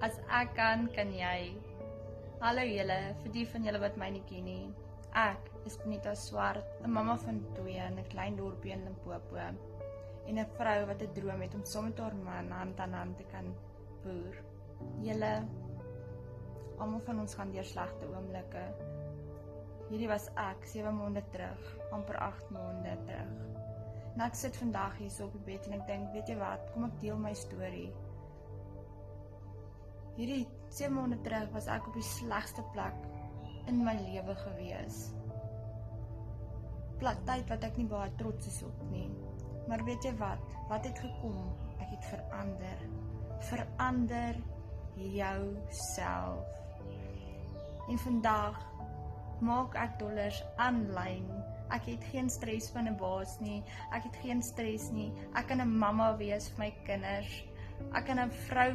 As ek kan jy. Hallo julle, vir die van julle wat my nie ken nie. Ek is Benita Swart, 'n mamma van 2 in 'n klein dorpie in Limpopo. En 'n vrou wat 'n droom het om saam met haar man hand aan hand te kan boer. Julle, almal van ons gaan deur slegte oomblikke. Hierdie was ek 7 maande terug, amper 8 maande terug. En ek sit vandag hier so op die bed en ek dink, weet jy wat, kom ek deel my storie. Hierdie 7 maande terug was ek op die slegste plek in my lewe gewees. Tyd wat ek nie baie trots is op nie. Maar weet jy wat? Wat het gekom? Ek het verander. Verander jouself. En vandag maak ek dollars aanlyn. Ek het geen stres van 'n baas nie. Ek het geen stres nie. Ek kan 'n mamma wees vir my kinders. Ek kan 'n vrou